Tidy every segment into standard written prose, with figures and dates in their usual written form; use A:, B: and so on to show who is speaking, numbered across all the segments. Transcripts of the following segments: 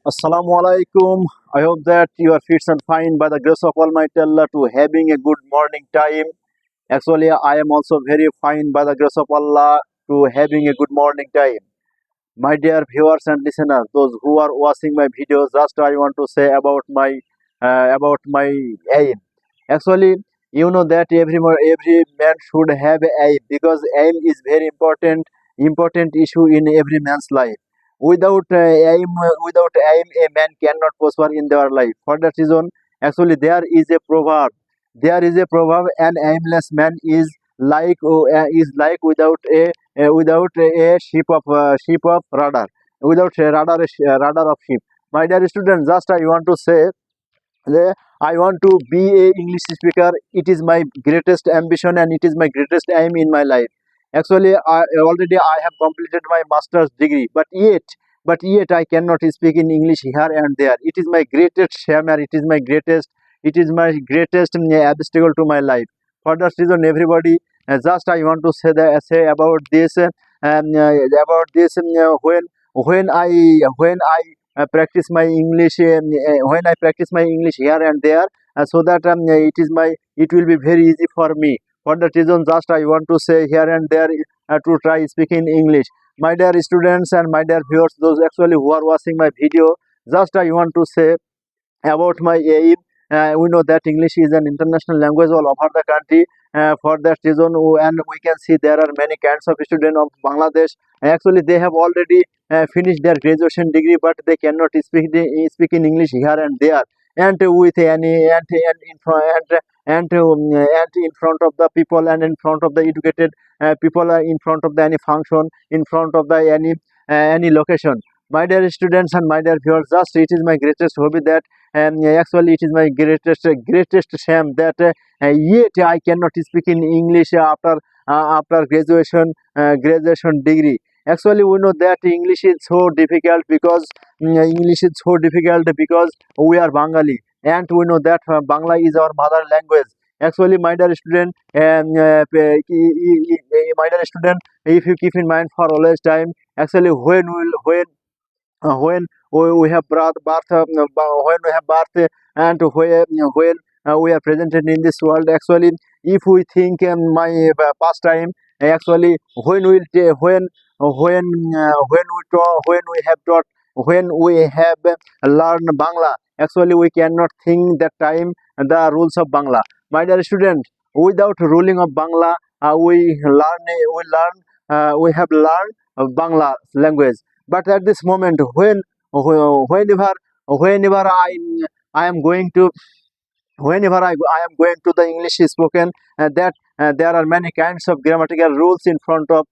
A: Assalamu alaikum. I hope that you are fit and fine by the grace of Almighty Allah to having a good morning time. Actually, I am also very fine by the grace of Allah to having a good morning time. My dear viewers and listeners, those who are watching my videos, just I want to say about my aim. Actually, you know that every man should have a aim because aim is very important issue in every man's life. Without aim, a man cannot prosper in their life. For that reason, actually there is a proverb. There is a proverb: an aimless man is like without a ship of radar. Without a radar of ship. My dear students, just I want to say I want to be a English speaker. It is my greatest ambition and it is my greatest aim in my life. Actually, I have completed my master's degree, but yet I cannot speak in English here and there. It is my greatest shame, and it is my greatest obstacle to my life. For that reason, everybody, just I want to say about this when I practice my English when I practice my English here and there, so that it will be very easy for me. For that reason, just I want to say here and there to try speaking English. My dear students and my dear viewers, those actually who are watching my video, just I want to say about my aim. We know that English is an international language all over the country. For that reason, and we can see there are many kinds of students of Bangladesh. Actually, they have already finished their graduation degree, but they cannot speak in English here and there. And with any and in front of the people and in front of the educated people, in front of the any function, in front of the any location. My dear students and my dear viewers, just it is my greatest hobby that actually it is my greatest shame that yet I cannot speak in English after graduation degree. Actually, we know that English is so difficult because we are Bengali, and we know that Bangla is our mother language. Actually, my dear student, if you keep in mind for always time, actually when we have when we have birth and when we are presented in this world. Actually, if we think my past time, actually when we have taught, when we have learned Bangla, actually we cannot think that time the rules of Bangla. My dear student, without ruling of Bangla, we have learned Bangla language. But at this moment, whenever I am going to I am going to the English spoken, that there are many kinds of grammatical rules in front of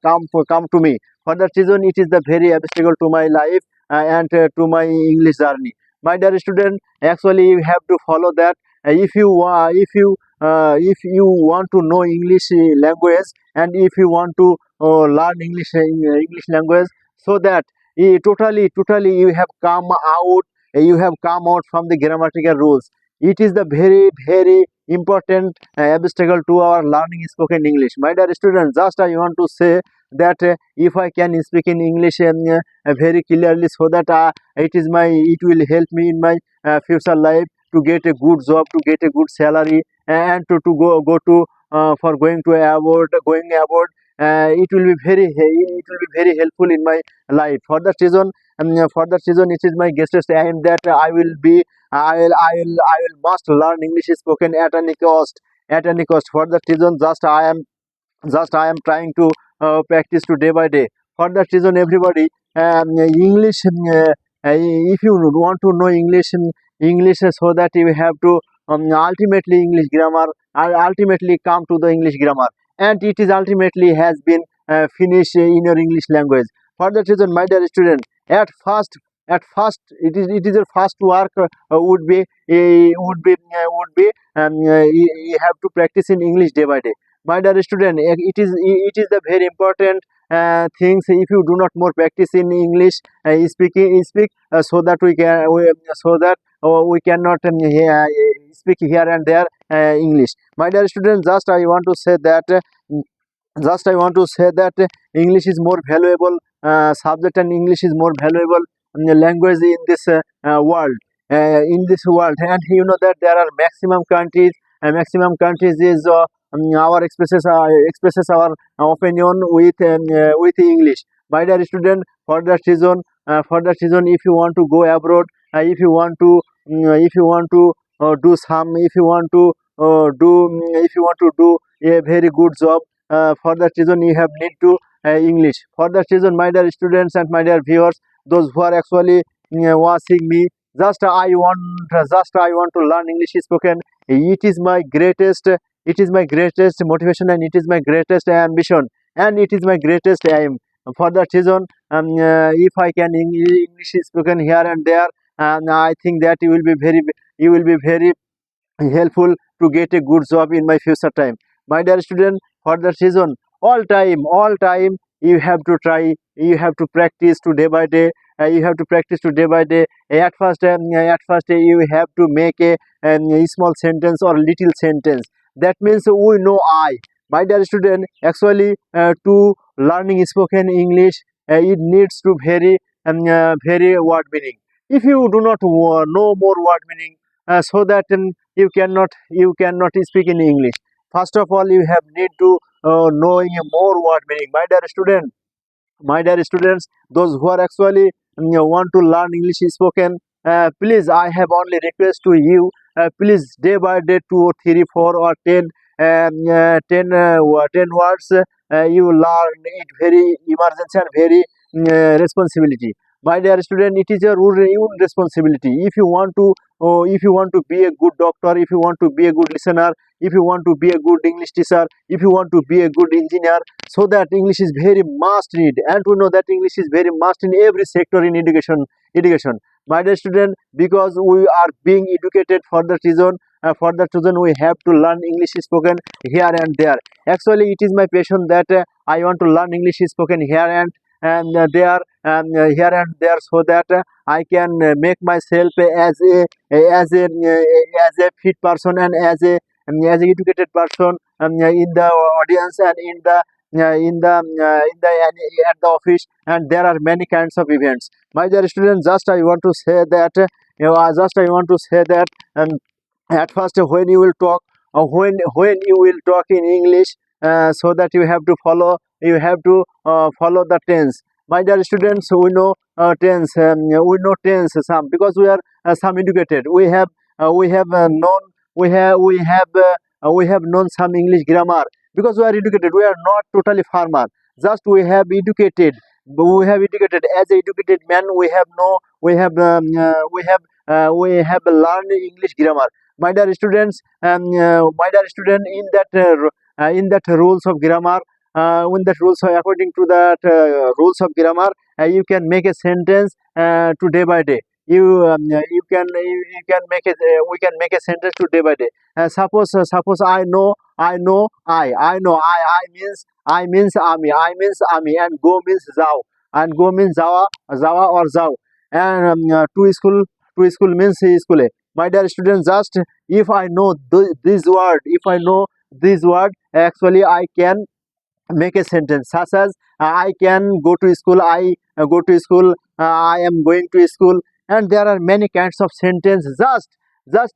A: come to me. For that reason, it is the very obstacle to my life and to my English journey. My dear student, actually you have to follow that. If you want to know English language, and if you want to learn English language, so that totally you have come out from the grammatical rules. It is the very important obstacle to our learning spoken English. My dear students, just I want to say that if I can speak in English very clearly, so that it will help me in my future life to get a good job, to get a good salary, and to go to for going abroad. It will be very helpful in my life. For that reason, it is my greatest aim that I will must learn English spoken at any cost. At any cost. For that reason, just I am trying to practice to day by day. For that reason, everybody, English. If you want to know English, so that you have to ultimately English grammar. Ultimately come to the English grammar, and it is ultimately has been finished in your English language. For that reason, my dear student, at first it is your first work you have to practice in English day by day. My dear student, it is the very important things. If you do not more practice in English speak, so that we cannot speak here and there English. My dear student, just I want to say that English is more valuable subject, and English is more valuable language in this world. And you know that there are maximum countries is our expresses our opinion with English. My dear student, for that reason, if you want to go abroad, if you want to do some, if you want to do a very good job, for that reason you have need to English. For that reason, my dear students and my dear viewers, those who are actually watching me, just I want to learn English spoken. It is my greatest motivation, and it is my greatest ambition, and it is my greatest aim. For that reason, if I can English spoken here and there, and I think that you will be very helpful to get a good job in my future time. My dear student, for that reason, all time you have to try, you have to practice to day by day. You have to practice to day by day. At first you have to make a small sentence or little sentence. That means we know I. My dear student, actually to learning spoken English, it needs to very word meaning. If you do not know more word meaning, so that you cannot speak in English. First of all, you have need to knowing a more word meaning. My dear students, those who are actually want to learn English spoken, please, I have only request to you. Please, day by day, 2 or 3, 4 or 10, 10 words. You learn it very emergency and very responsibility. My dear student, it is your own responsibility. If you want to be a good doctor, if you want to be a good listener, if you want to be a good English teacher, if you want to be a good engineer, so that English is very must need, and to know that English is very must in every sector in education. My dear student, because we are being educated for that reason we have to learn English spoken here and there. Actually, it is my passion that I want to learn English spoken here and there, here and there, so that I can make myself as a fit person, and as a educated person in the audience, and at the office. And there are many kinds of events. My dear students, just I want to say that um, at first, when you will talk, when you will talk in English, so that you have to follow the tense. My dear students, we know tense some, because we are some educated. We have known we have known some English grammar, because we are educated. We are not totally farmer. Just we have educated. As a educated man, we have learned English grammar. My dear student, in that rules of grammar, according to that rules of grammar, you can make a sentence to day by day. You can make it. We can make a sentence to day by day. Suppose I know I means army, and go means zao, and go means zawa or zao, and to school means school. My dear students, just if I know this word, actually I can make a sentence such as I can go to school, I go to school, I am going to school. And there are many kinds of sentence. Just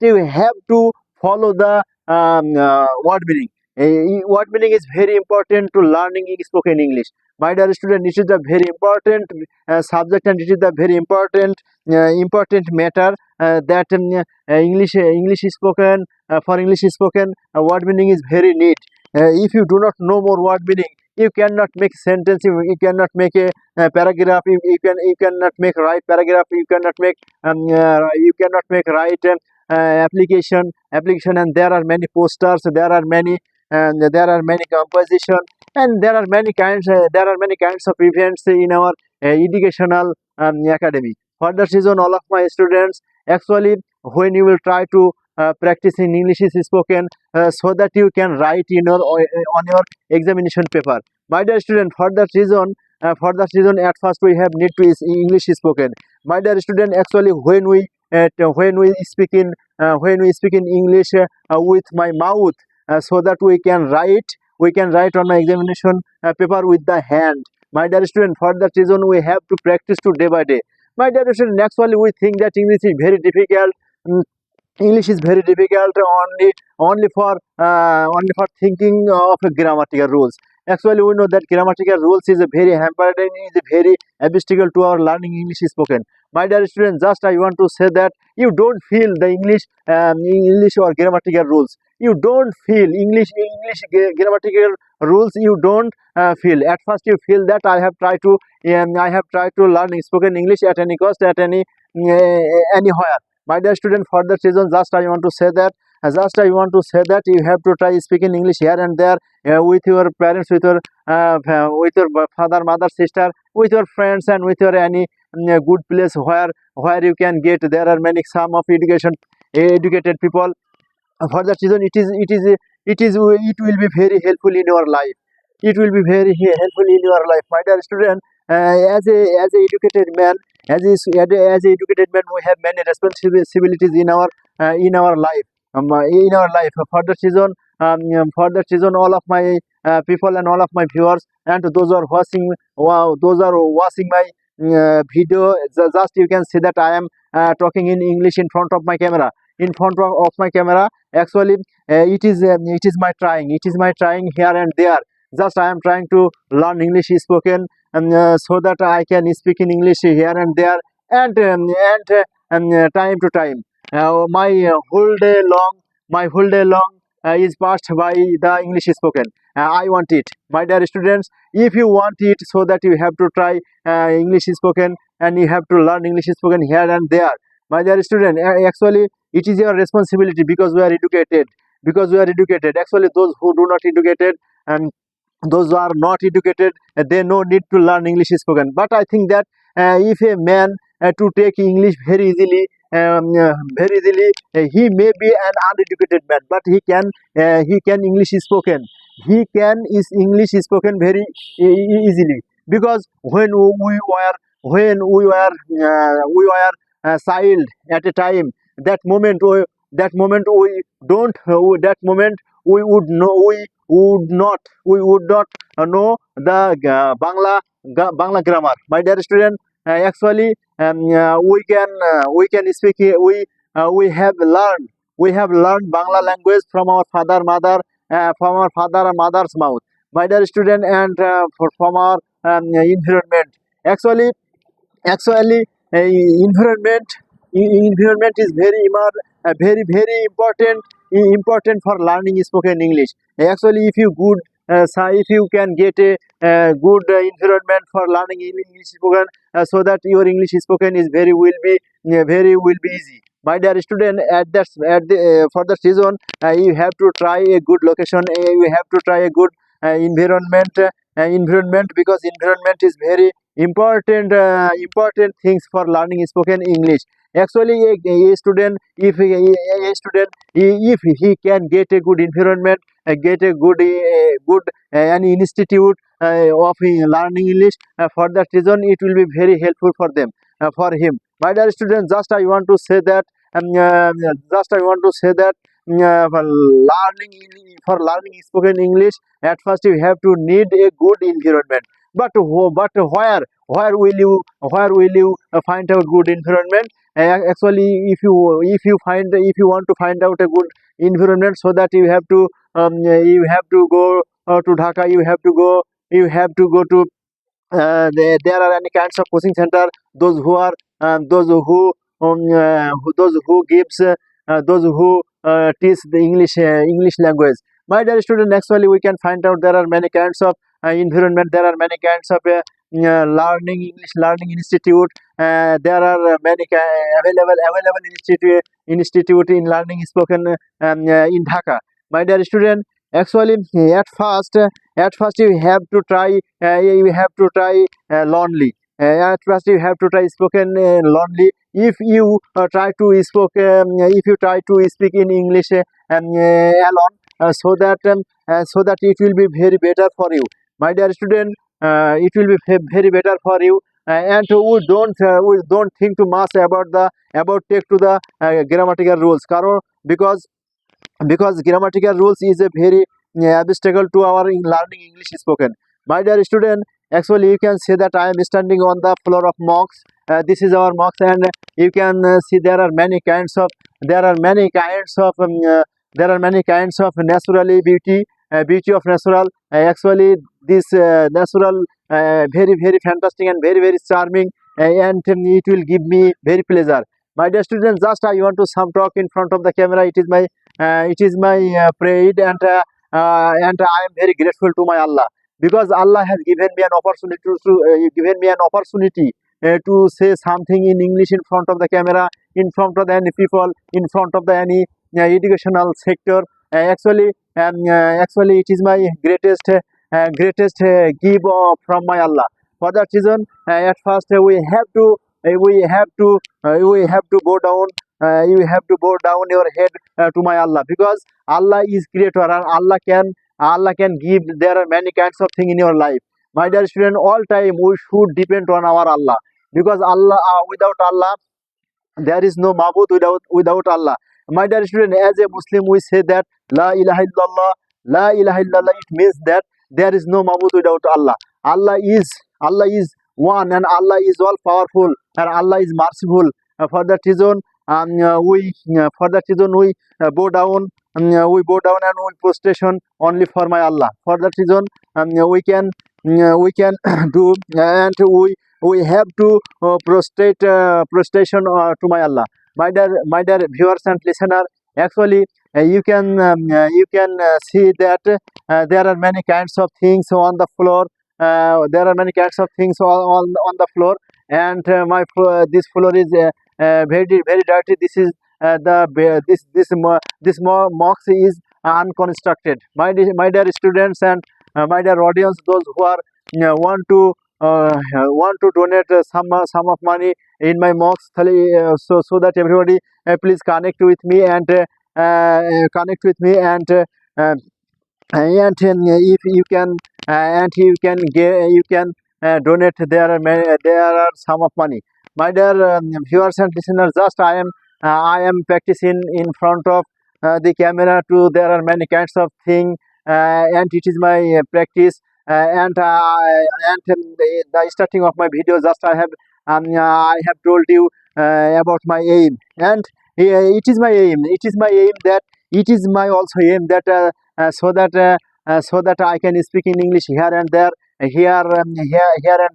A: you have to follow the word meaning. Word meaning is very important to learning spoken English. My dear student, it is a very important subject, and it is a very important matter, that English is spoken. For English is spoken, word meaning is very neat. If you do not know more word meaning, you cannot make sentence, you cannot make a paragraph, you cannot make right paragraph, you cannot make right application. And there are many posters, there are many composition, and there are many kinds of events in our educational academy. For that reason, all of my students, actually, when you will try to practice in English is spoken, so that you can write on your examination paper. My dear student, for that reason, at first we have need to is English spoken. My dear student, actually, when we speak in English with my mouth, so that we can write on my examination paper with the hand. My dear student, for that reason we have to practice to day by day. My dear student, actually we think that English is very difficult. English is very difficult only for thinking of grammatical rules. Actually, we know that grammatical rules is a very hampered and is a very obstacle to our learning English spoken. My dear students, just I want to say that you don't feel the English or grammatical rules. You don't feel grammatical rules. You don't feel. At first, you feel that I have tried to learn spoken English at any cost, at anywhere. My dear student, for that reason, just I want to say that you have to try speaking English here and there with your parents, with your father, mother, sister, with your friends, and with your any good place where you can get. There are many some of educated people. For that reason, it will be very helpful in your life. It will be very helpful in your life, my dear student. As a educated man, as a educated man, we have many responsibilities in our life. For that reason, all of my people and all of my viewers and those who are watching, wow, those are watching my video. Just you can see that I am talking in English in front of my camera. In front of my camera, actually, it is my trying. It is my trying here and there. Just I am trying to learn English spoken, and so that I can speak in English here and there, and time to time. My whole day long is passed by the English spoken. I want it, my dear students. If you want it, so that you have to try English spoken, and you have to learn English spoken here and there, my dear student. Actually, it is your responsibility, because we are educated. Actually, those who do not educated, and those who are not educated, they no need to learn English spoken. But I think that if a man to take English very easily, he may be an uneducated man, but he can English spoken. He can is English spoken very easily, because when we were child at a time, that moment we don't that moment we would not know the Bangla grammar, my dear student. Actually, we can speak. We have learned Bangla language from our from our father and mother's mouth, my dear student, and from our environment. Actually actually, environment is very important for learning spoken English. Actually, if you can get a good environment for learning English spoken, so that your English spoken is very will be easy, my dear student. For that reason, you have to try a good location. You have to try a good environment, because environment is very important things for learning spoken English. Actually, a student, if he can get a good environment, get a good any institute of learning English, for that reason it will be very helpful for them, for him, my dear student. Just I want to say that for learning spoken English, at first you have to need a good environment. But where will you find out good environment? Actually, if you want to find out a good environment, so that you have to go to Dhaka. You have to go to there are any kinds of coaching center, those who are those who gives those who teach the English language, my dear student. Actually, we can find out there are many kinds of environment. There are many kinds of learning institute. There are many available institute in learning spoken in Dhaka, my dear student. Actually, at first you have to try lonely. At first you have to try spoken lonely. If you try to speak in English alone, so that it will be very better for you, my dear student. It will be very better for you. And we don't think too much about take to the grammatical rules, because grammatical rules is a very obstacle to our learning English spoken, my dear student. Actually, you can say that I am standing on the floor of monks. This is our mosque, and you can see there are many kinds of there are many kinds of there are many kinds of naturally beauty of natural. Actually, this natural very very fantastic and very very charming, and it will give me very pleasure. My dear students, just I want to some talk in front of the camera. It is my pride, and I am very grateful to my Allah, because Allah has given me an opportunity to say something in English in front of the camera, in front of any people, in front of the any educational sector. Actually, it is my greatest give from my Allah. For that reason, at first we have to go down. You have to bow down your head to my Allah, because Allah is creator, and Allah can give. There are many kinds of thing in your life. My dear student, all time we should depend on our Allah, because without Allah there is no mabud without Allah. My dear student, as a Muslim, we say that La ilaha illallah, La ilaha illallah. It means that there is no mabud without Allah. Allah is one, and Allah is all powerful, and Allah is merciful. For that reason, we bow down. We bow down and we prostration only for my Allah. For that reason, we can do, and we have to prostration to my Allah. My dear viewers and listener, actually you can see that there are many kinds of things on the floor. There are many kinds of things on the floor, and this floor is very very dirty. This is this mosque is unconstructed. My dear students and my dear audience, those who are want to donate some of money in my mosque, so that everybody please connect with me, and if you can you can donate. There are some of money. My dear viewers and listeners, just I am practicing in front of the camera. There are many kinds of thing, and it is my practice. The starting of my video, just I have told you about my aim, and it is my aim. It is my aim that it is my also aim that so that I can speak in English here and there, here and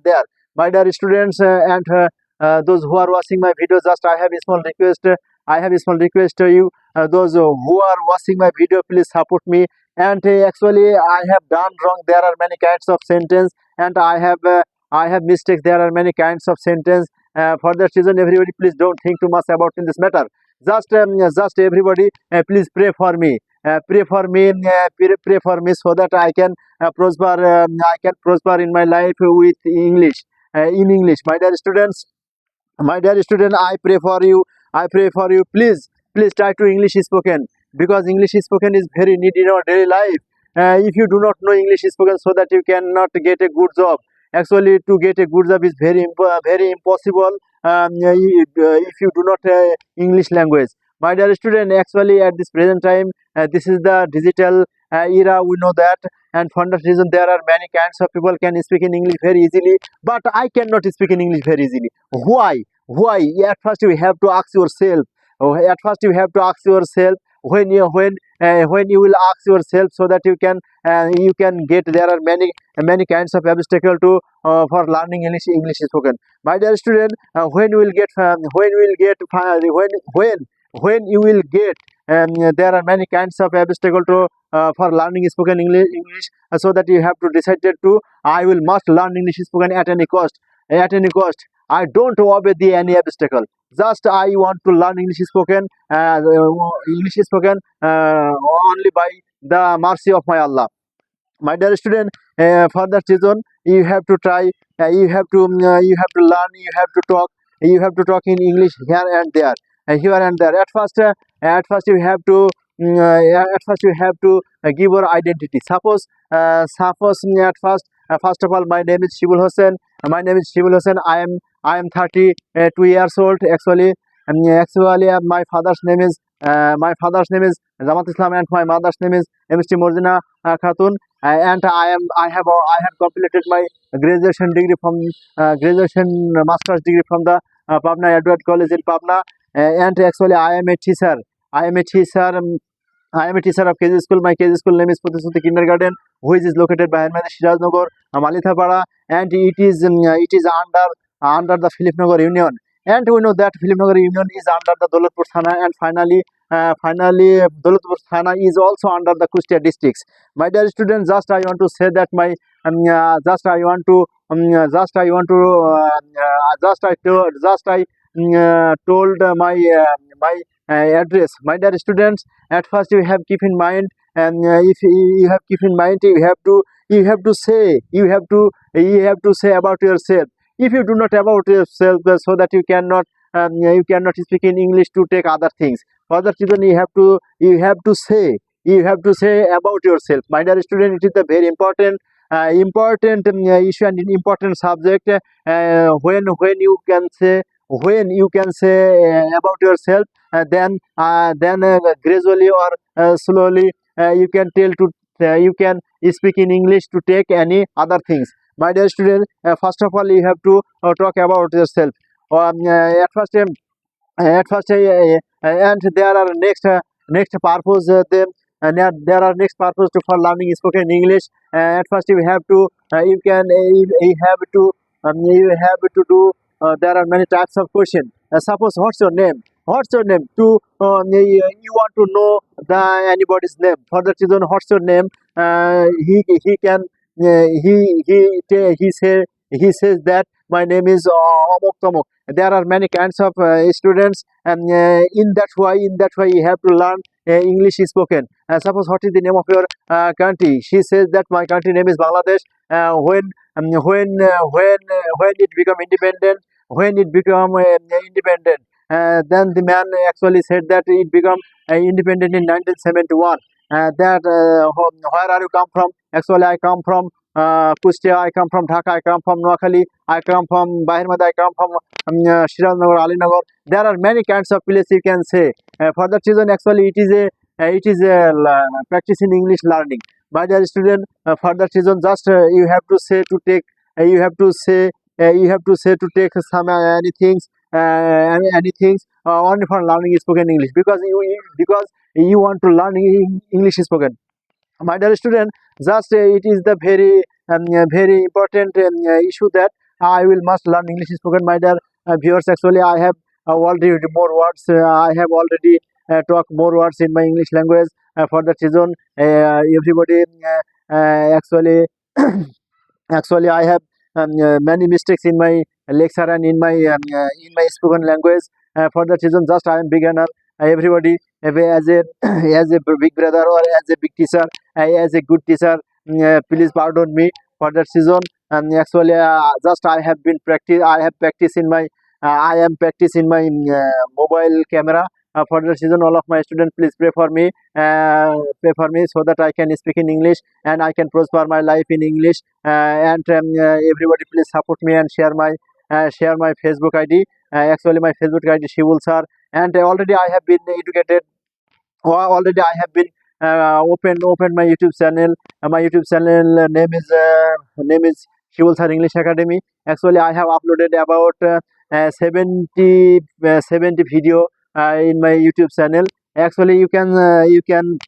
A: there. My dear students and those who are watching my video, just I have a small request. I have a small request to you. Those who are watching my video, please support me. And actually, I have done wrong. There are many kinds of sentence, and I have mistakes. There are many kinds of sentence. For that reason, everybody, please don't think too much about in this matter. Just everybody, please pray for me. Pray for me, pray for me, so that I can prosper. I can prosper in my life with English. In English, my dear student, I pray for you. I pray for you. Please try to English spoken, because English spoken is very needed in our daily life. If you do not know English spoken, so that you cannot get a good job. Actually, to get a good job is very impossible if you do not English language. My dear student, actually at this present time, this is the digital era. We know that, and for that reason, there are many kinds of people can speak in English very easily, but I cannot speak in English very easily. Why? Why? At first, you have to ask yourself. At first, you have to ask yourself when you will ask yourself, so that you can get. There are many kinds of obstacle to for learning English spoken. My dear student, when you will get when you will get there are many kinds of obstacle to for learning spoken English, so that you have to decide to I will must learn English spoken at any cost. At any cost, I don't obey any obstacle. Just I want to learn English spoken only by the mercy of my Allah. My dear student, for that reason, you have to try. You have to learn. You have to talk in English here and there. Here and there. At first you have to. Give your identity. Suppose at first of all, my name is Shibul Hossain. My name is Shibul Hossain. I am 32 years old. Actually, Actually, my father's name is Zamat Islam, and my mother's name is MST Morzina Khatun. And I have completed my graduation degree from graduation master's degree from the Pabna Edward College in Pabna. And actually, I am a teacher. I am a teacher. I am a teacher of KG school. My KG school name is Putusuti Kindergarten, which is located by Shirajnagar, Malithapara, and it is under the Philipnagar Union. And we know that Philipnagar Union is under the Daulatpur Thana, and finally Daulatpur Thana is also under the Kustia districts. My dear students, just I want to say that my just I want to just I told my address. My dear students, at first you have keep in mind, and if you have keep in mind, you have to say you have to say about yourself. If you do not about yourself, so that you cannot speak in English to take other things. For that reason, you have to say about yourself. My dear student, it is a very important issue and an important subject. When you can say about yourself, then gradually or slowly you can tell to you can speak in English to take any other things. My dear students, first of all you have to talk about yourself. At first and there are next purpose there are next purpose for learning spoken English. At first you have to you have to do there are many types of question. Suppose what's your name, to you want to know the anybody's name. For that reason, what's your name, he can he says that my name is Amok Tomok. There are many kinds of students, and in that way you have to learn English is spoken. Suppose what is the name of your country? She says that my country name is Bangladesh. When it become independent, then the man actually said that it become independent in 1971. Where are you come from? Actually, I come from Kustia, I come from Dhaka, I come from Noakhali, I come from Bahirmada, I come from Shirajnagar, Alinagar. There are many kinds of places you can say. For that reason, actually, it is a practice in English learning. My dear student, for that reason, just you have to say to take, you have to say to take some any things only for learning spoken English, because you want to learn English spoken. My dear student, just it is the very important issue that I will must learn English spoken. My dear viewers, actually I have already more words. I have already talked more words in my English language. For that reason, everybody actually actually I have many mistakes in my lecture and in my spoken language. For that reason, just I am beginner. Everybody, as a as a big brother or as a big teacher, as a good teacher, please pardon me. For that reason, actually just I have been practice. I have practice in my I am practice in my mobile camera. For that reason, all of my students, please pray for me, so that I can speak in English and I can prosper my life in English. And everybody, please support me and share my Facebook ID. Actually, my Facebook ID Shivul sir, and already I have been educated. Already I have been opened my YouTube channel. My YouTube channel name is Shivul sir English Academy. Actually, I have uploaded about 70 video in my YouTube channel. Actually, you can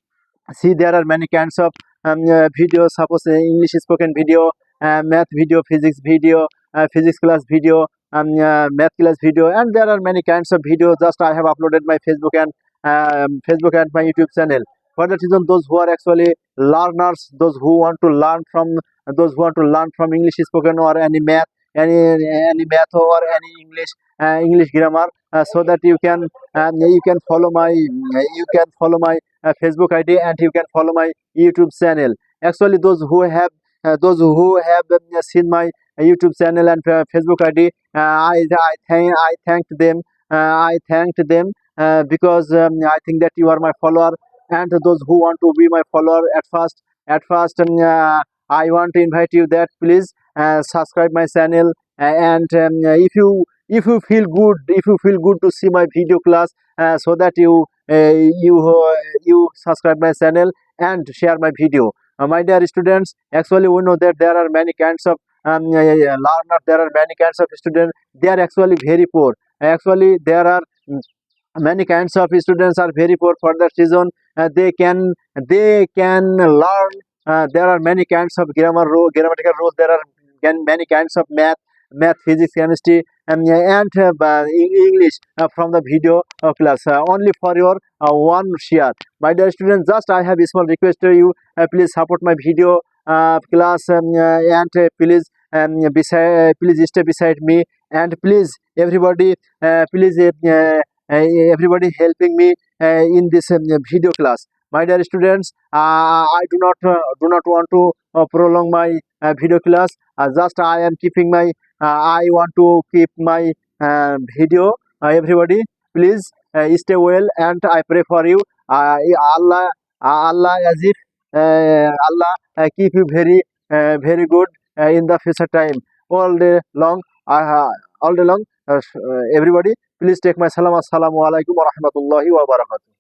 A: see there are many kinds of videos. Suppose English spoken video, math video, physics video, physics class video, math class video, and there are many kinds of videos. Just I have uploaded my Facebook and my YouTube channel. For that reason, those who are actually learners, those who want to learn from English spoken or any math, any math or any English grammar, so that you can follow my Facebook ID, and you can follow my YouTube channel. Actually, those who have seen my YouTube channel and Facebook ID, I thanked them. I thanked them because I think that you are my follower, and those who want to be my follower at first, I want to invite you that please subscribe my channel, and if you if you feel good to see my video class, so that you subscribe my channel and share my video. My dear students, actually we know that there are many kinds of learners, there are many kinds of students, they are actually very poor. Actually there are many kinds of students are very poor. For that reason, they can learn. There are many kinds of grammatical rules. There are many kinds of math, physics, chemistry, and English from the video class. Only for your one share. My dear students, just I have a small request to you. Please support my video class, and please stay beside me, and please everybody, please everybody helping me in this video class. My dear students, I do not want to prolong my video class. Just I am keeping my I want to keep my video. Everybody please stay well, and I pray for you. Allah as if Allah keep you very good in the future time. All day long, all day long, everybody please take my salam. Assalamu alaikum wa rahmatullahi wa barakatuh.